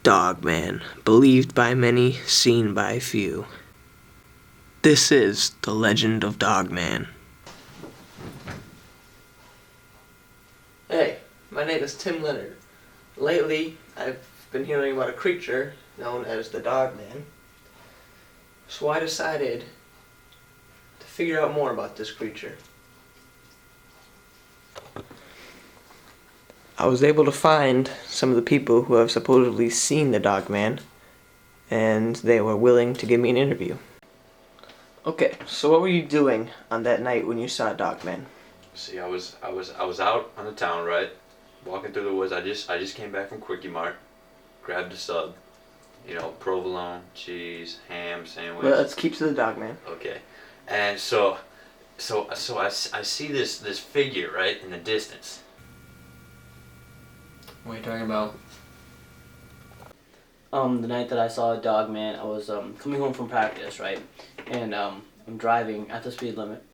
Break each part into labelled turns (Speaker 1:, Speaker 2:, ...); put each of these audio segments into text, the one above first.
Speaker 1: Dogman, believed by many, seen by few. This is the Legend of Dogman. Hey, my name is Tim Leonard. Lately, I've been hearing about a creature known as the Dogman. So I decided to figure out more about this creature. I was able to find some of the people who have supposedly seen the Dogman, and they were willing to give me an interview. Okay, so what were you doing on that night when you saw Dogman?
Speaker 2: See, I was out on the town, right? Walking through the woods. I just came back from Quickie Mart, grabbed a sub, provolone, cheese, ham sandwich.
Speaker 1: Well, let's keep to the Dogman.
Speaker 2: Okay, and so I see this figure right in the distance.
Speaker 3: What are you talking about?
Speaker 4: The night that I saw Dogman, I was coming home from practice, right? And I'm driving at the speed limit.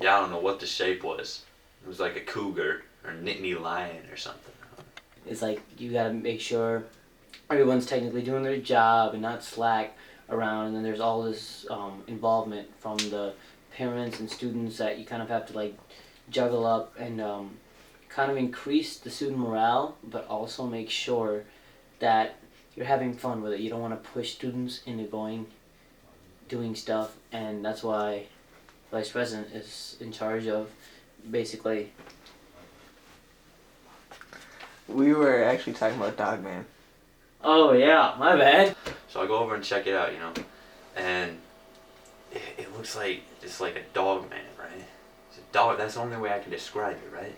Speaker 2: Yeah, I don't know what the shape was. It was like a cougar or a Nittany lion or something.
Speaker 4: It's like you gotta make sure everyone's technically doing their job and not slack around. And then there's all this involvement from the parents and students that you kind of have to like juggle up and kind of increase the student morale, but also make sure that you're having fun with it. You don't want to push students into doing stuff, and that's why Vice President is in charge of basically.
Speaker 1: We were actually talking about Dogman.
Speaker 4: Oh yeah, my bad.
Speaker 2: So I go over and check it out, and it looks like it's like a dog man, right? It's a dog. That's the only way I can describe it, right?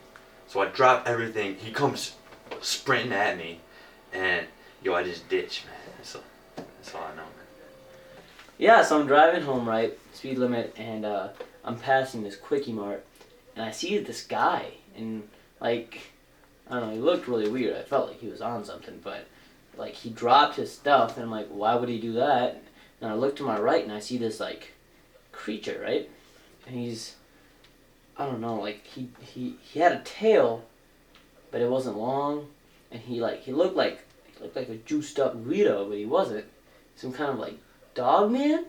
Speaker 2: So I drop everything. He comes sprinting at me, and I just ditch, man. That's all I know, man.
Speaker 4: Yeah, so I'm driving home, right, speed limit, and I'm passing this Quickie Mart, and I see this guy, and like, I don't know, he looked really weird. I felt like he was on something, but like he dropped his stuff, and I'm like, why would he do that? And I look to my right, and I see this like creature, right, and he's, I don't know, like he had a tail, but it wasn't long, and he looked like a juiced up Guido, but he wasn't. Some kind of like dog man.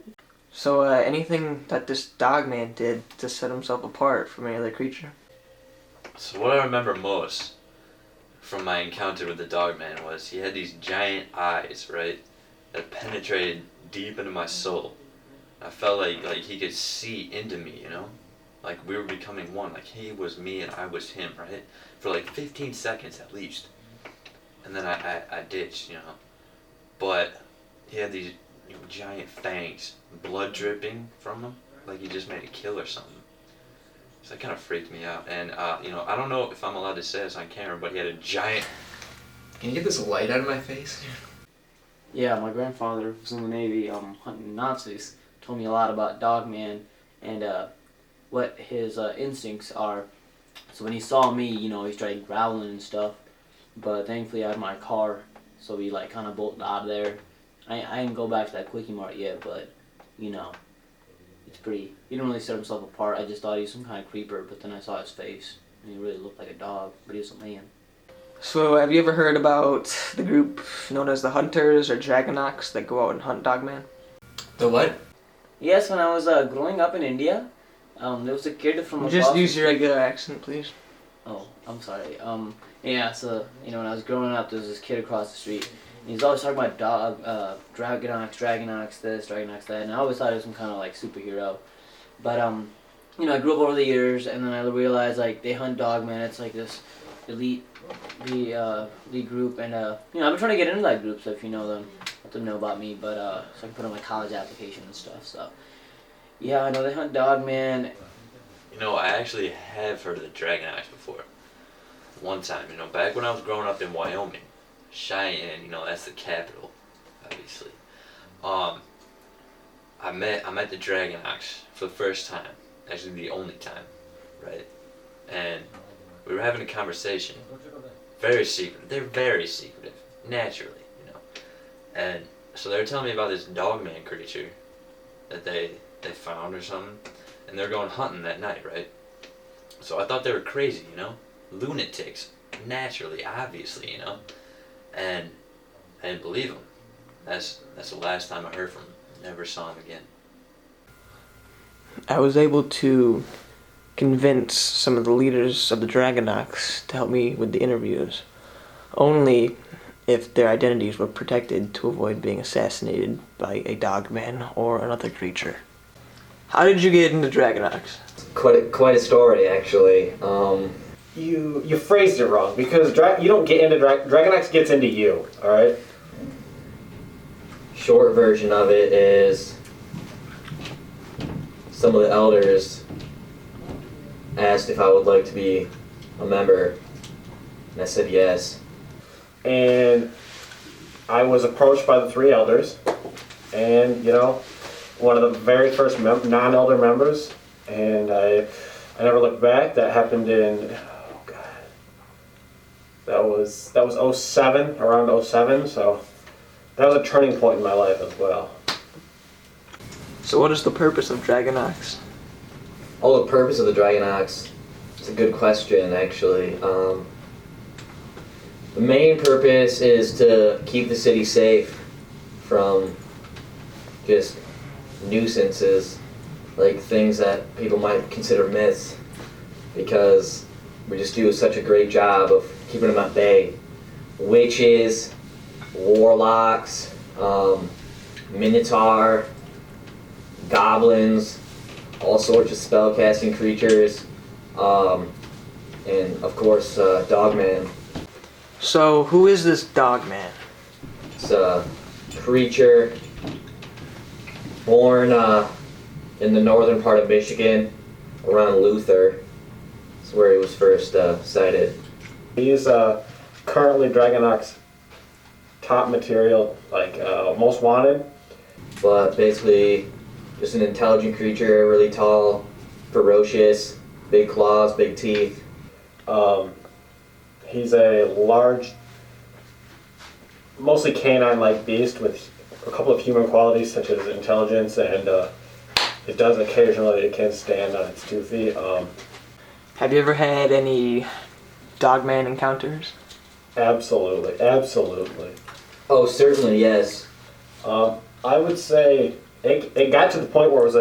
Speaker 1: So, anything that this Dogman did to set himself apart from any other creature?
Speaker 2: So what I remember most from my encounter with the Dogman was he had these giant eyes, right, that penetrated deep into my soul. I felt like he could see into me, like we were becoming one, like he was me and I was him, right, for like 15 seconds at least, and then I ditched, but he had these giant fangs, blood dripping from him, like he just made a kill or something. So that kind of freaked me out, and I don't know if I'm allowed to say this on camera, but he had a giant.
Speaker 3: Can you get this light out of my face?
Speaker 4: Yeah, my grandfather was in the Navy, hunting Nazis. Told me a lot about Dogman and what his instincts are. So when he saw me, he started growling and stuff. But thankfully I had my car, so we like kind of bolted out of there. I didn't go back to that Quickie Mart yet, but it's pretty. He didn't really set himself apart. I just thought he was some kind of creeper, but then I saw his face, and he really looked like a dog, but he was a man.
Speaker 1: So, have you ever heard about the group known as the Hunters or Dragonocks that go out and hunt Dogman?
Speaker 3: The what?
Speaker 4: Yes, when I was growing up in India, there was a kid from across.
Speaker 1: Just use your regular accent, please.
Speaker 4: Oh, I'm sorry. Yeah, so, when I was growing up, there was this kid across the street, and he's always talking about Dragonocks this, Dragonocks that, and I always thought he was some kind of, like, superhero. But, I grew up over the years, and then I realized, like, they hunt Dogman. It's, like, this elite group, and, I've been trying to get into that group, so if you know them, let them know about me, but, so I can put on my college application and stuff, so. Yeah, I know they hunt Dogman.
Speaker 2: I actually have heard of the Dragonocks before. One time, back when I was growing up in Wyoming, Cheyenne, that's the capital, obviously. I met the Dragonocks for the first time, actually the only time, right? And we were having a conversation, very secret. They're very secretive, naturally, And so they were telling me about this Dogman creature that they found or something, and they're going hunting that night, right? So I thought they were crazy, lunatics, naturally, obviously, And didn't believe him. That's the last time I heard from him. Never saw him again.
Speaker 1: I was able to convince some of the leaders of the Dragonox to help me with the interviews, only if their identities were protected to avoid being assassinated by a dogman or another creature. How did you get into Dragonox?
Speaker 5: Quite a story, actually.
Speaker 6: You phrased it wrong, because you don't get into Dragonox gets into you, alright?
Speaker 5: Short version of it is some of the elders asked if I would like to be a member, and I said yes.
Speaker 6: And I was approached by the 3 elders, and one of the very first non-elder members, and I never looked back. That happened in, oh god, that was 07, around 07, so that was a turning point in my life as well.
Speaker 1: So what is the purpose of Dragonox?
Speaker 5: Oh, the purpose of the Dragonox? It's a good question, actually. The main purpose is to keep the city safe from just nuisances, like things that people might consider myths, because we just do such a great job of keeping them at bay. Witches, warlocks, minotaur, goblins, all sorts of spellcasting creatures, and of course Dogman.
Speaker 1: So who is this dogman?
Speaker 5: It's a creature born in the northern part of Michigan, around Luther. That's where he was first sighted.
Speaker 6: He's currently Dragonox top material, like most wanted.
Speaker 5: But basically, just an intelligent creature, really tall, ferocious, big claws, big teeth.
Speaker 6: He's a large, mostly canine-like beast with a couple of human qualities such as intelligence, and it does occasionally, it can stand on its 2 feet.
Speaker 1: Have you ever had any dogman encounters?
Speaker 6: Absolutely, absolutely.
Speaker 5: Oh, certainly, yes.
Speaker 6: I would say it got to the point where it was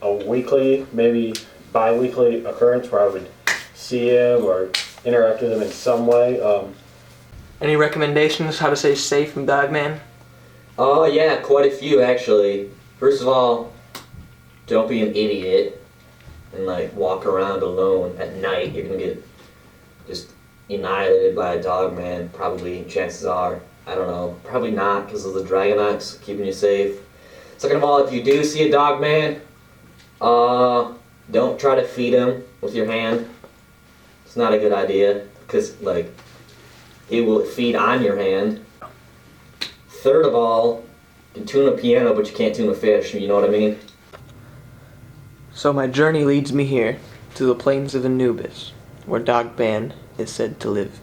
Speaker 6: a weekly, maybe bi-weekly occurrence where I would see him or interact with him in some way.
Speaker 1: Any recommendations how to stay safe from dogman?
Speaker 5: Oh, yeah, quite a few, actually. First of all, don't be an idiot and, walk around alone at night. You're gonna get just annihilated by a dogman, probably, chances are. I don't know, probably not, because of the Dragonox keeping you safe. Second of all, if you do see a dogman, don't try to feed him with your hand. It's not a good idea, because, he will feed on your hand. Third of all, you can tune a piano, but you can't tune a fish, you know what I mean?
Speaker 1: So my journey leads me here, to the plains of Anubis, where Dogman is said to live.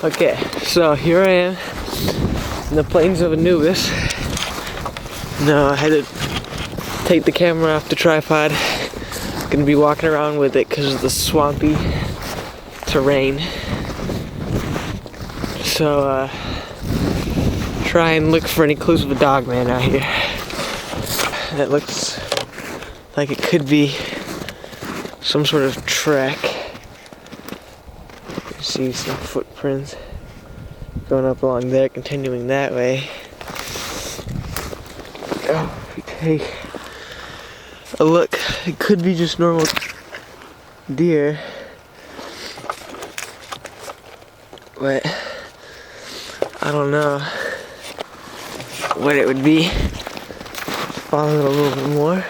Speaker 1: Okay, so here I am in the plains of Anubis. Now I had to take the camera off the tripod. Gonna be walking around with it because of the swampy terrain. So try and look for any clues of a dogman out here. That looks like it could be some sort of track. See some footprints going up along there, continuing that way. Oh, if we take a look, it could be just normal deer, but I don't know what it would be. Follow it a little bit more.